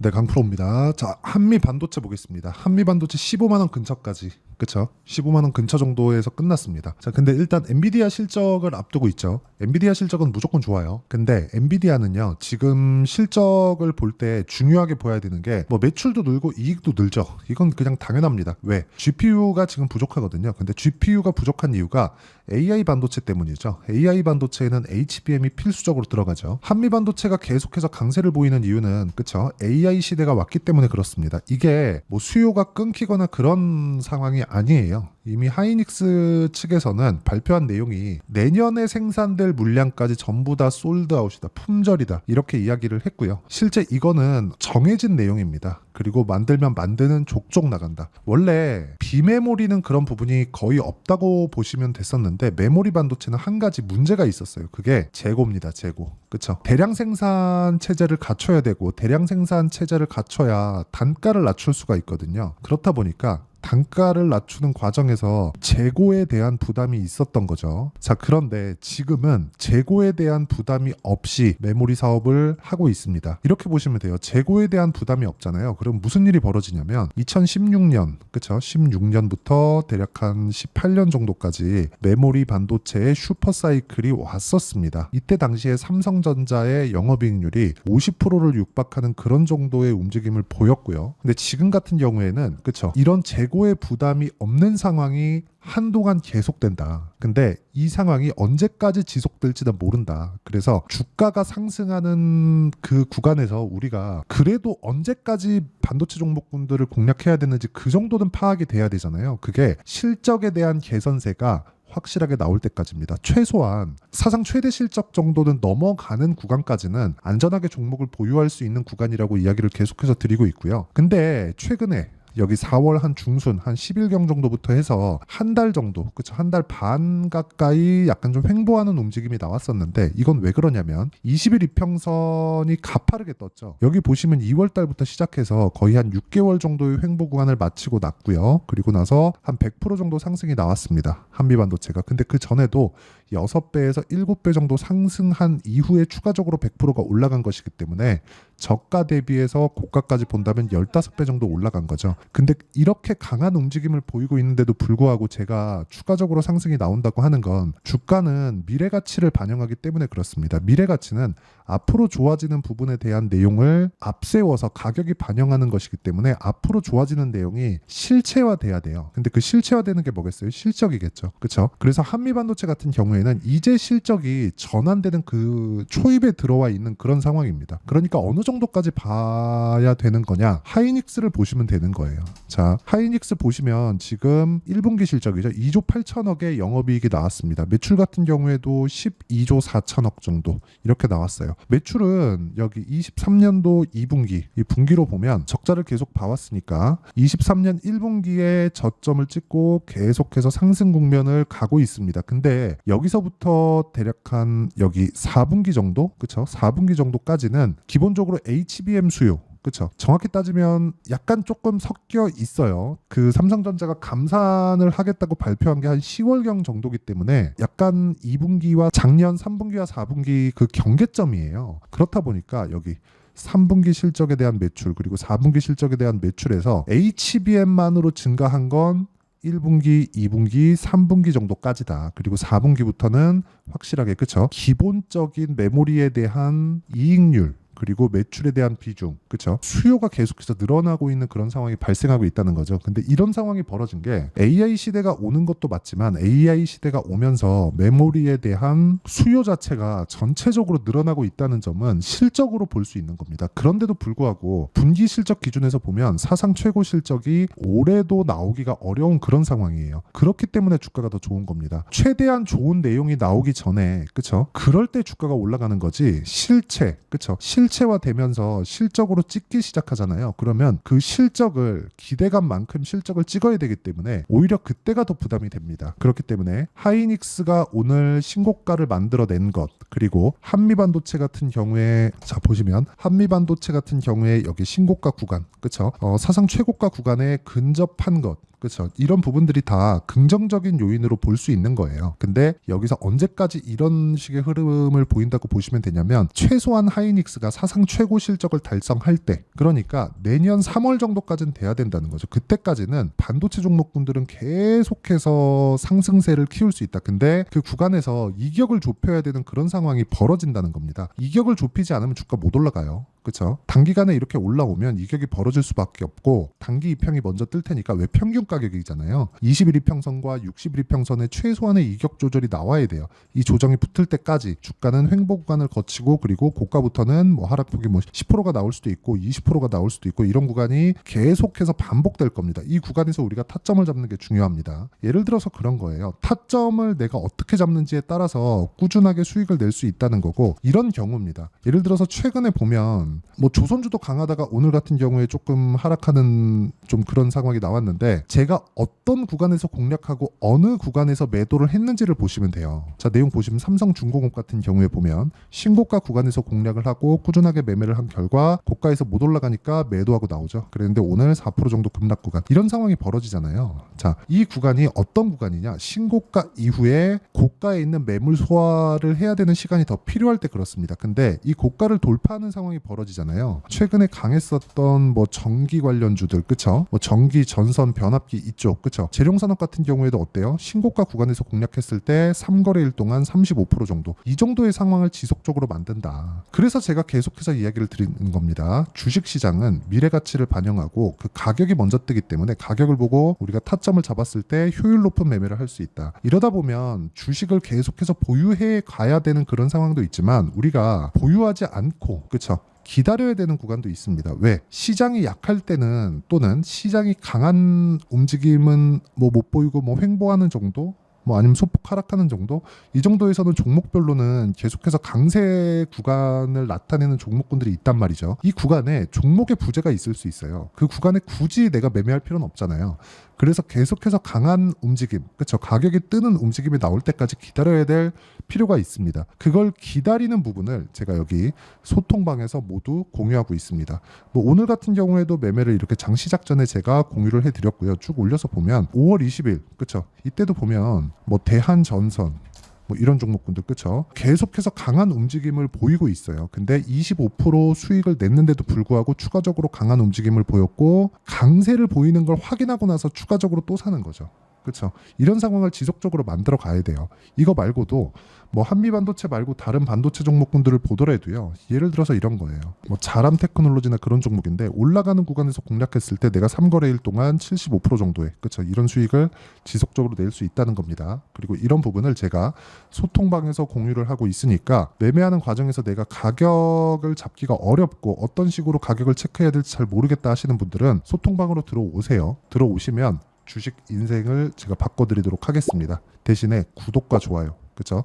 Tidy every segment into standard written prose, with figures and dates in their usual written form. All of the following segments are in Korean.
네, 강프로입니다. 자, 한미 반도체 보겠습니다. 한미 반도체 15만 원 근처까지. 그쵸? 15만 원 근처 정도에서 끝났습니다. 자, 근데 일단 엔비디아 실적을 앞두고 있죠. 엔비디아 실적은 무조건 좋아요. 근데 엔비디아는요, 지금 실적을 볼 때 중요하게 봐야 되는 게 뭐 매출도 늘고 이익도 늘죠. 이건 그냥 당연합니다. 왜? GPU가 지금 부족하거든요. 근데 GPU가 부족한 이유가 AI 반도체 때문이죠. AI 반도체에는 HBM이 필수적으로 들어가죠. 한미 반도체가 계속해서 강세를 보이는 이유는 그쵸? AI 시대가 왔기 때문에 그렇습니다. 이게 뭐 수요가 끊기거나 그런 상황이 아니에요. 이미 하이닉스 측에서는 발표한 내용이 내년에 생산될 물량까지 전부 다 솔드아웃이다, 품절이다 이렇게 이야기를 했고요. 실제 이거는 정해진 내용입니다. 그리고 만들면 만드는 족족 나간다. 원래 비메모리는 그런 부분이 거의 없다고 보시면 됐었는데 메모리 반도체는 한 가지 문제가 있었어요. 그게 재고입니다. 재고. 그쵸? 대량 생산 체제를 갖춰야 되고 대량 생산 체제를 갖춰야 단가를 낮출 수가 있거든요. 그렇다 보니까 단가를 낮추는 과정에서 재고에 대한 부담이 있었던 거죠. 자, 그런데 지금은 재고에 대한 부담이 없이 메모리 사업을 하고 있습니다. 이렇게 보시면 돼요. 재고에 대한 부담이 없잖아요. 그럼 무슨 일이 벌어지냐면 2016년, 그쵸? 16년부터 대략 한 18년 정도까지 메모리 반도체의 슈퍼 사이클이 왔었습니다. 이때 당시에 삼성전자의 영업이익률이 50%를 육박하는 그런 정도의 움직임을 보였고요. 근데 지금 같은 경우에는 그쵸? 이런 재고의 부담이 없는 상황이 한동안 계속된다. 근데 이 상황이 언제까지 지속될지는 모른다. 그래서 주가가 상승하는 그 구간에서 우리가 그래도 언제까지 반도체 종목군들을 공략해야 되는지 그 정도는 파악이 돼야 되잖아요. 그게 실적에 대한 개선세가 확실하게 나올 때까지입니다. 최소한 사상 최대 실적 정도는 넘어가는 구간까지는 안전하게 종목을 보유할 수 있는 구간이라고 이야기를 계속해서 드리고 있고요. 근데 최근에 여기 4월 한 중순 한 10일경 정도부터 해서 한 달 정도, 그쵸? 한 달 반 가까이 약간 좀 횡보하는 움직임이 나왔었는데 이건 왜 그러냐면 20일 이평선이 가파르게 떴죠. 여기 보시면 2월 달부터 시작해서 거의 한 6개월 정도의 횡보 구간을 마치고 났고요. 그리고 나서 한 100% 정도 상승이 나왔습니다. 한미 반도체가. 근데 그 전에도 6배에서 7배 정도 상승한 이후에 추가적으로 100%가 올라간 것이기 때문에 저가 대비해서 고가까지 본다면 15배 정도 올라간 거죠. 근데 이렇게 강한 움직임을 보이고 있는데도 불구하고 제가 추가적으로 상승이 나온다고 하는 건 주가는 미래 가치를 반영하기 때문에 그렇습니다. 미래 가치는 앞으로 좋아지는 부분에 대한 내용을 앞세워서 가격이 반영하는 것이기 때문에 앞으로 좋아지는 내용이 실체화돼야 돼요. 근데 그 실체화되는 게 뭐겠어요? 실적이겠죠. 그렇죠? 그래서 한미 반도체 같은 경우에는 이제 실적이 전환되는 그 초입에 들어와 있는 그런 상황입니다. 그러니까 어느 정도까지 봐야 되는 거냐? 하이닉스를 보시면 되는 거예요. 자, 하이닉스 보시면 지금 1분기 실적이죠. 2조 8천억의 영업이익이 나왔습니다. 매출 같은 경우에도 12조 4천억 정도 이렇게 나왔어요. 매출은 여기 23년도 2분기 이 분기로 보면 적자를 계속 봐왔으니까 23년 1분기에 저점을 찍고 계속해서 상승 국면을 가고 있습니다. 근데 여기서부터 대략 한 여기 4분기 정도, 그쵸? 4분기 정도까지는 기본적으로 HBM 수요, 그렇죠. 정확히 따지면 약간 조금 섞여 있어요. 그 삼성전자가 감산을 하겠다고 발표한 게 한 10월경 정도기 때문에 약간 2분기와 작년 3분기와 4분기 그 경계점이에요. 그렇다 보니까 여기 3분기 실적에 대한 매출 그리고 4분기 실적에 대한 매출에서 HBM만으로 증가한 건 1분기, 2분기, 3분기 정도까지다. 그리고 4분기부터는 확실하게 그쵸? 기본적인 메모리에 대한 이익률 그리고 매출에 대한 비중, 그쵸? 수요가 계속해서 늘어나고 있는 그런 상황이 발생하고 있다는 거죠. 근데 이런 상황이 벌어진 게 AI 시대가 오는 것도 맞지만 AI 시대가 오면서 메모리에 대한 수요 자체가 전체적으로 늘어나고 있다는 점은 실적으로 볼 수 있는 겁니다. 그런데도 불구하고 분기 실적 기준에서 보면 사상 최고 실적이 올해도 나오기가 어려운 그런 상황이에요. 그렇기 때문에 주가가 더 좋은 겁니다. 최대한 좋은 내용이 나오기 전에, 그쵸? 그럴 때 주가가 올라가는 거지 실체, 그쵸? 실체화되면서 실적으로 찍기 시작하잖아요. 그러면 그 실적을 기대감만큼 실적을 찍어야 되기 때문에 오히려 그때가 더 부담이 됩니다. 그렇기 때문에 하이닉스가 오늘 신고가를 만들어낸 것 그리고 한미반도체 같은 경우에 자 보시면 한미반도체 같은 경우에 여기 신고가 구간 그쵸? 사상 최고가 구간에 근접한 것 그렇죠. 이런 부분들이 다 긍정적인 요인으로 볼 수 있는 거예요. 근데 여기서 언제까지 이런 식의 흐름을 보인다고 보시면 되냐면 최소한 하이닉스가 사상 최고 실적을 달성할 때, 그러니까 내년 3월 정도까지는 돼야 된다는 거죠. 그때까지는 반도체 종목군들은 계속해서 상승세를 키울 수 있다. 근데 그 구간에서 이격을 좁혀야 되는 그런 상황이 벌어진다는 겁니다. 이격을 좁히지 않으면 주가 못 올라가요. 그렇죠? 단기간에 이렇게 올라오면 이격이 벌어질 수밖에 없고 단기 이평이 먼저 뜰 테니까, 왜 평균 가격이잖아요. 20일 이평선과 60일 이평선의 최소한의 이격 조절이 나와야 돼요. 이 조정이 붙을 때까지 주가는 횡보 구간을 거치고, 그리고 고가부터는 뭐 하락폭이 뭐 10%가 나올 수도 있고 20%가 나올 수도 있고, 이런 구간이 계속해서 반복될 겁니다. 이 구간에서 우리가 타점을 잡는 게 중요합니다. 예를 들어서 그런 거예요. 타점을 내가 어떻게 잡는지에 따라서 꾸준하게 수익을 낼 수 있다는 거고, 이런 경우입니다. 예를 들어서 최근에 보면 뭐 조선주도 강하다가 오늘 같은 경우에 조금 하락하는 좀 그런 상황이 나왔는데, 제가 어떤 구간에서 공략하고 어느 구간에서 매도를 했는지를 보시면 돼요. 자, 내용 보시면 삼성중공업 같은 경우에 보면 신고가 구간에서 공략을 하고 꾸준하게 매매를 한 결과 고가에서 못 올라가니까 매도하고 나오죠. 그랬는데 오늘 4% 정도 급락 구간, 이런 상황이 벌어지잖아요. 자, 이 구간이 어떤 구간이냐? 신고가 이후에 고가에 있는 매물 소화를 해야 되는 시간이 더 필요할 때 그렇습니다. 근데 이 고가를 돌파하는 상황이 벌어지잖아요. 최근에 강했었던 뭐 전기 관련주들, 그쵸? 뭐 전기, 전선, 변압기 이쪽, 그쵸? 재룡산업 같은 경우에도 어때요? 신고가 구간에서 공략했을 때 3거래일 동안 35% 정도, 이 정도의 상황을 지속적으로 만든다. 그래서 제가 계속해서 이야기를 드리는 겁니다. 주식시장은 미래 가치를 반영하고 그 가격이 먼저 뜨기 때문에 가격을 보고 우리가 타점을 잡았을 때 효율 높은 매매를 할 수 있다. 이러다 보면 주식을 계속해서 보유해 가야 되는 그런 상황도 있지만, 우리가 보유하지 않고, 그쵸? 기다려야 되는 구간도 있습니다. 왜? 시장이 약할 때는, 또는 시장이 강한 움직임은 뭐 못 보이고 뭐 횡보하는 정도? 뭐 아니면 소폭 하락하는 정도? 이 정도에서는 종목별로는 계속해서 강세 구간을 나타내는 종목군들이 있단 말이죠. 이 구간에 종목의 부재가 있을 수 있어요. 그 구간에 굳이 내가 매매할 필요는 없잖아요. 그래서 계속해서 강한 움직임, 그렇죠? 가격이 뜨는 움직임이 나올 때까지 기다려야 될 필요가 있습니다. 그걸 기다리는 부분을 제가 여기 소통방에서 모두 공유하고 있습니다. 뭐 오늘 같은 경우에도 매매를 이렇게 장 시작 전에 제가 공유를 해드렸고요. 쭉 올려서 보면 5월 20일, 그렇죠? 이때도 보면 뭐 대한전선, 뭐 이런 종목군들, 그쵸? 계속해서 강한 움직임을 보이고 있어요. 근데 25% 수익을 냈는데도 불구하고 추가적으로 강한 움직임을 보였고, 강세를 보이는 걸 확인하고 나서 추가적으로 또 사는 거죠. 그렇죠? 이런 상황을 지속적으로 만들어 가야 돼요. 이거 말고도 뭐 한미반도체 말고 다른 반도체 종목군들을 보더라도요. 예를 들어서 이런 거예요. 뭐 자람 테크놀로지나 그런 종목인데, 올라가는 구간에서 공략했을 때 내가 3거래일 동안 75% 정도의, 그렇죠? 이런 수익을 지속적으로 낼 수 있다는 겁니다. 그리고 이런 부분을 제가 소통방에서 공유를 하고 있으니까, 매매하는 과정에서 내가 가격을 잡기가 어렵고 어떤 식으로 가격을 체크해야 될지 잘 모르겠다 하시는 분들은 소통방으로 들어오세요. 들어오시면 주식 인생을 제가 바꿔드리도록 하겠습니다. 대신에 구독과 좋아요, 그렇죠?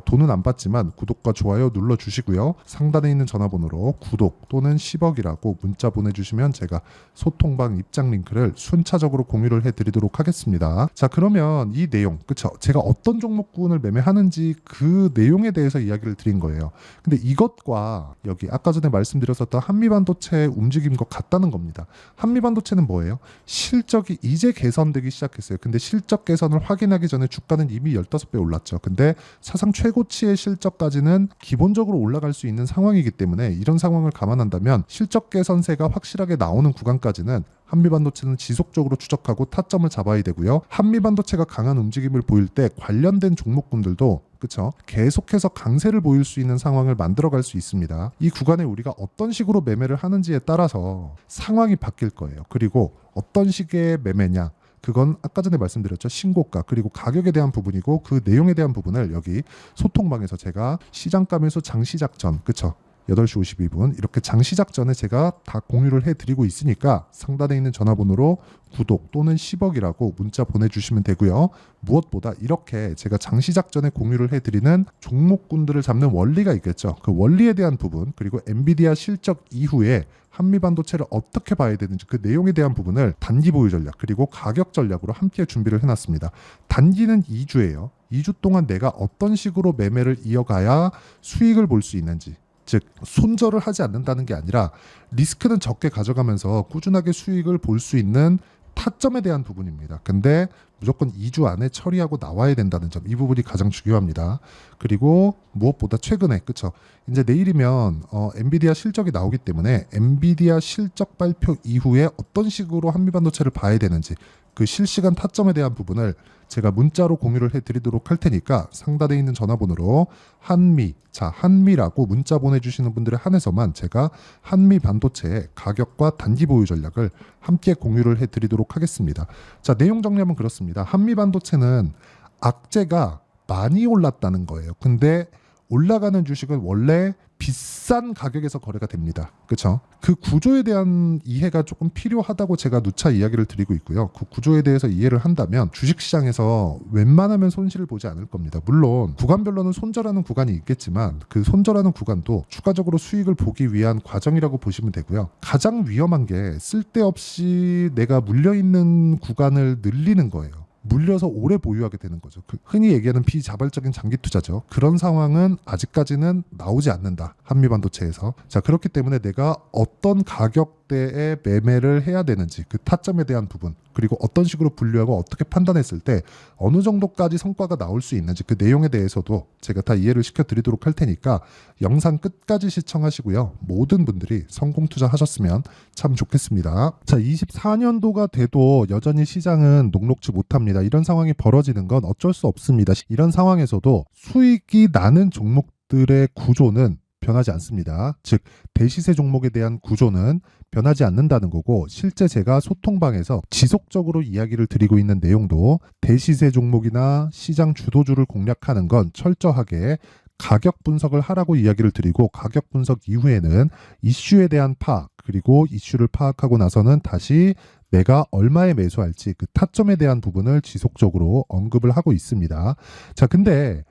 돈은 안 받지만 구독과 좋아요 눌러주시고요. 상단에 있는 전화번호로 구독 또는 10억이라고 문자 보내주시면 제가 소통방 입장 링크를 순차적으로 공유를 해드리도록 하겠습니다. 자, 그러면 이 내용, 그쵸? 제가 어떤 종목군을 매매하는지 그 내용에 대해서 이야기를 드린 거예요. 근데 이것과 여기 아까 전에 말씀드렸었던 한미반도체 움직임과 같다는 겁니다. 한미반도체는 뭐예요? 실적이 이제 개선되기 시작했어요. 근데 실적 개선을 확인하기 전에 주가는 이미 15배 올랐죠. 근데 사상 최고치의 실적까지는 기본적으로 올라갈 수 있는 상황이기 때문에, 이런 상황을 감안한다면 실적 개선세가 확실하게 나오는 구간까지는 한미반도체는 지속적으로 추적하고 타점을 잡아야 되고요. 한미반도체가 강한 움직임을 보일 때 관련된 종목군들도, 그렇죠? 계속해서 강세를 보일 수 있는 상황을 만들어갈 수 있습니다. 이 구간에 우리가 어떤 식으로 매매를 하는지에 따라서 상황이 바뀔 거예요. 그리고 어떤 식의 매매냐, 그건 아까 전에 말씀드렸죠. 신고가, 그리고 가격에 대한 부분이고, 그 내용에 대한 부분을 여기 소통방에서 제가 시장가 매수 장시작 전, 그쵸? 8시 52분 이렇게 장시작 전에 제가 다 공유를 해드리고 있으니까 상단에 있는 전화번호로 구독 또는 10억이라고 문자 보내주시면 되고요. 무엇보다 이렇게 제가 장시작 전에 공유를 해드리는 종목군들을 잡는 원리가 있겠죠. 그 원리에 대한 부분, 그리고 엔비디아 실적 이후에 한미반도체를 어떻게 봐야 되는지 그 내용에 대한 부분을 단기 보유 전략 그리고 가격 전략으로 함께 준비를 해놨습니다. 단기는 2주예요. 2주 동안 내가 어떤 식으로 매매를 이어가야 수익을 볼 수 있는지, 즉 손절을 하지 않는다는 게 아니라 리스크는 적게 가져가면서 꾸준하게 수익을 볼 수 있는 타점에 대한 부분입니다. 근데 무조건 2주 안에 처리하고 나와야 된다는 점, 이 부분이 가장 중요합니다. 그리고 무엇보다 최근에 그쵸? 이제 내일이면 엔비디아 실적이 나오기 때문에 엔비디아 실적 발표 이후에 어떤 식으로 한미반도체를 봐야 되는지 그 실시간 타점에 대한 부분을 제가 문자로 공유를 해드리도록 할 테니까 상단에 있는 전화번호로 한미라고 문자 보내주시는 분들에 한해서만 제가 한미 반도체의 가격과 단기 보유 전략을 함께 공유를 해드리도록 하겠습니다. 자, 내용 정리하면 그렇습니다. 한미 반도체는 악재가 많이 올랐다는 거예요. 근데 올라가는 주식은 원래 비싼 가격에서 거래가 됩니다. 그렇죠? 그 구조에 대한 이해가 조금 필요하다고 제가 누차 이야기를 드리고 있고요. 그 구조에 대해서 이해를 한다면 주식시장에서 웬만하면 손실을 보지 않을 겁니다. 물론 구간별로는 손절하는 구간이 있겠지만 그 손절하는 구간도 추가적으로 수익을 보기 위한 과정이라고 보시면 되고요. 가장 위험한 게 쓸데없이 내가 물려있는 구간을 늘리는 거예요. 물려서 오래 보유하게 되는 거죠. 흔히 얘기하는 비자발적인 장기 투자죠. 그런 상황은 아직까지는 나오지 않는다. 한미반도체에서. 자, 그렇기 때문에 내가 어떤 가격대에 매매를 해야 되는지 그 타점에 대한 부분, 그리고 어떤 식으로 분류하고 어떻게 판단했을 때 어느 정도까지 성과가 나올 수 있는지 그 내용에 대해서도 제가 다 이해를 시켜드리도록 할 테니까 영상 끝까지 시청하시고요. 모든 분들이 성공 투자하셨으면 참 좋겠습니다. 자, 24년도가 돼도 여전히 시장은 녹록지 못합니다. 이런 상황이 벌어지는 건 어쩔 수 없습니다. 이런 상황에서도 수익이 나는 종목들의 구조는 변하지 않습니다. 즉 대시세 종목에 대한 구조는 변하지 않는다는 거고, 실제 제가 소통방에서 지속적으로 이야기를 드리고 있는 내용도 대시세 종목이나 시장 주도주를 공략하는 건 철저하게 가격 분석을 하라고 이야기를 드리고, 가격 분석 이후에는 이슈에 대한 파악, 그리고 이슈를 파악하고 나서는 다시 내가 얼마에 매수할지 그 타점에 대한 부분을 지속적으로 언급을 하고 있습니다. 자, 근데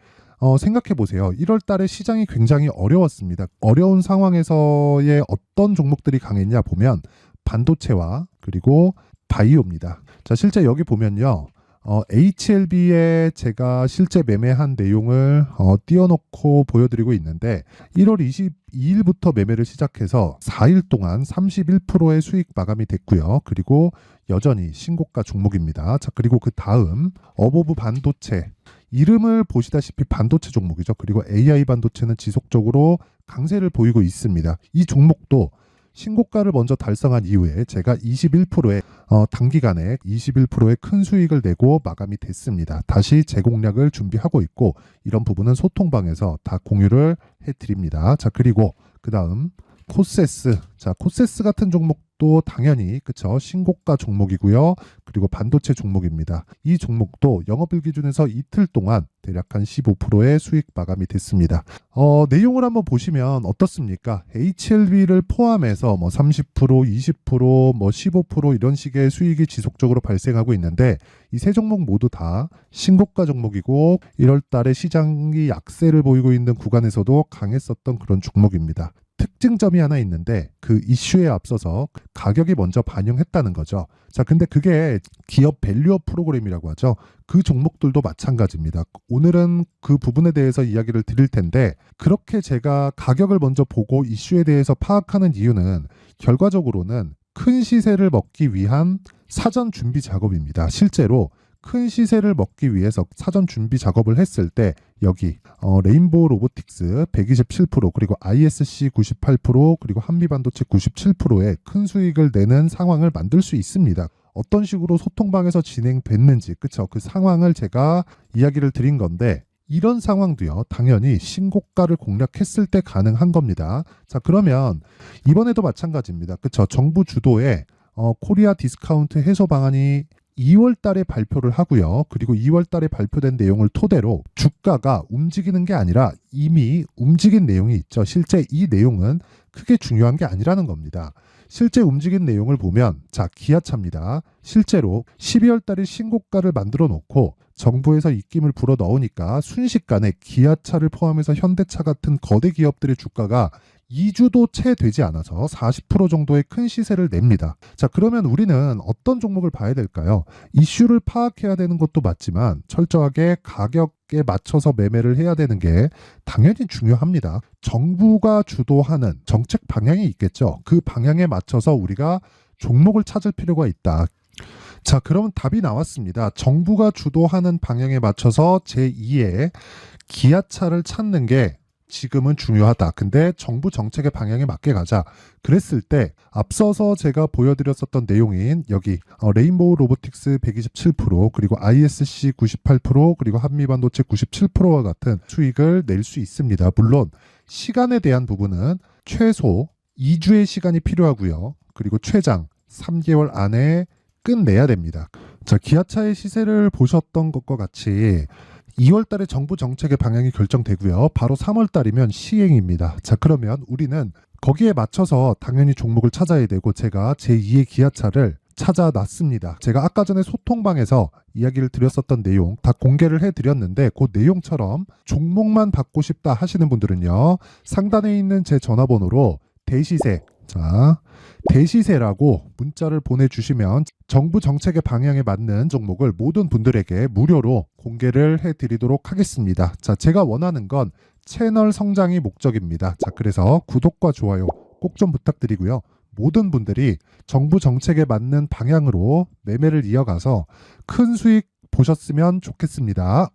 생각해 보세요. 1월 달에 시장이 굉장히 어려웠습니다. 어려운 상황에서의 어떤 종목들이 강했냐 보면 반도체와 그리고 바이오입니다. 자, 실제 여기 보면요. HLB에 제가 실제 매매한 내용을 띄워놓고 보여드리고 있는데 1월 22일부터 매매를 시작해서 4일 동안 31%의 수익 마감이 됐고요. 그리고 여전히 신고가 종목입니다. 자, 그리고 그 다음 어보브 반도체, 이름을 보시다시피 반도체 종목이죠. 그리고 AI 반도체는 지속적으로 강세를 보이고 있습니다. 이 종목도 신고가를 먼저 달성한 이후에 제가 21%의 단기간에 21%의 큰 수익을 내고 마감이 됐습니다. 다시 재공략을 준비하고 있고, 이런 부분은 소통방에서 다 공유를 해드립니다. 자, 그리고 그 다음 코세스. 자, 코세스 같은 종목도 당연히 그쵸, 신고가 종목이고요. 그리고 반도체 종목입니다. 이 종목도 영업일 기준에서 이틀 동안 대략 한 15%의 수익 마감이 됐습니다. 내용을 한번 보시면 어떻습니까? HLB를 포함해서 뭐 30%, 20%, 뭐 15% 이런 식의 수익이 지속적으로 발생하고 있는데, 이 세 종목 모두 다 신고가 종목이고 1월 달에 시장이 약세를 보이고 있는 구간에서도 강했었던 그런 종목입니다. 특징점이 하나 있는데 그 이슈에 앞서서 가격이 먼저 반영했다는 거죠. 자, 근데 그게 기업 밸류업 프로그램이라고 하죠. 그 종목들도 마찬가지입니다. 오늘은 그 부분에 대해서 이야기를 드릴 텐데, 그렇게 제가 가격을 먼저 보고 이슈에 대해서 파악하는 이유는 결과적으로는 큰 시세를 먹기 위한 사전 준비 작업입니다. 실제로 큰 시세를 먹기 위해서 사전 준비 작업을 했을 때 여기 레인보우 로보틱스 127%, 그리고 ISC 98%, 그리고 한미반도체 97%의 큰 수익을 내는 상황을 만들 수 있습니다. 어떤 식으로 소통방에서 진행됐는지, 그쵸? 그 상황을 제가 이야기를 드린 건데, 이런 상황도요, 당연히 신고가를 공략했을 때 가능한 겁니다. 자, 그러면 이번에도 마찬가지입니다. 그쵸? 정부 주도의 코리아 디스카운트 해소 방안이 2월 달에 발표를 하고요. 그리고 2월 달에 발표된 내용을 토대로 주가가 움직이는 게 아니라 이미 움직인 내용이 있죠. 실제 이 내용은 크게 중요한 게 아니라는 겁니다. 실제 움직인 내용을 보면, 자, 기아차입니다. 실제로 12월 달에 신고가를 만들어 놓고 정부에서 입김을 불어 넣으니까 순식간에 기아차를 포함해서 현대차 같은 거대 기업들의 주가가 2주도 채 되지 않아서 40% 정도의 큰 시세를 냅니다. 자, 그러면 우리는 어떤 종목을 봐야 될까요? 이슈를 파악해야 되는 것도 맞지만 철저하게 가격에 맞춰서 매매를 해야 되는 게 당연히 중요합니다. 정부가 주도하는 정책 방향이 있겠죠. 그 방향에 맞춰서 우리가 종목을 찾을 필요가 있다. 자, 그러면 답이 나왔습니다. 정부가 주도하는 방향에 맞춰서 제2의 기아차를 찾는 게 지금은 중요하다. 근데 정부 정책의 방향에 맞게 가자. 그랬을 때 앞서서 제가 보여드렸었던 내용인 여기 레인보우 로보틱스 127% 그리고 ISC 98% 그리고 한미반도체 97%와 같은 수익을 낼 수 있습니다. 물론 시간에 대한 부분은 최소 2주의 시간이 필요하고요. 그리고 최장 3개월 안에 끝내야 됩니다. 자, 기아차의 시세를 보셨던 것과 같이 2월 달에 정부 정책의 방향이 결정되고요. 바로 3월 달이면 시행입니다. 자, 그러면 우리는 거기에 맞춰서 당연히 종목을 찾아야 되고 제가 제2의 기아차를 찾아놨습니다. 제가 아까 전에 소통방에서 이야기를 드렸었던 내용 다 공개를 해드렸는데 그 내용처럼 종목만 받고 싶다 하시는 분들은요. 상단에 있는 제 전화번호로 대시세, 자, 대시세라고 문자를 보내주시면 정부 정책의 방향에 맞는 종목을 모든 분들에게 무료로 공개를 해드리도록 하겠습니다. 자, 제가 원하는 건 채널 성장이 목적입니다. 자, 그래서 구독과 좋아요 꼭 좀 부탁드리고요. 모든 분들이 정부 정책에 맞는 방향으로 매매를 이어가서 큰 수익 보셨으면 좋겠습니다.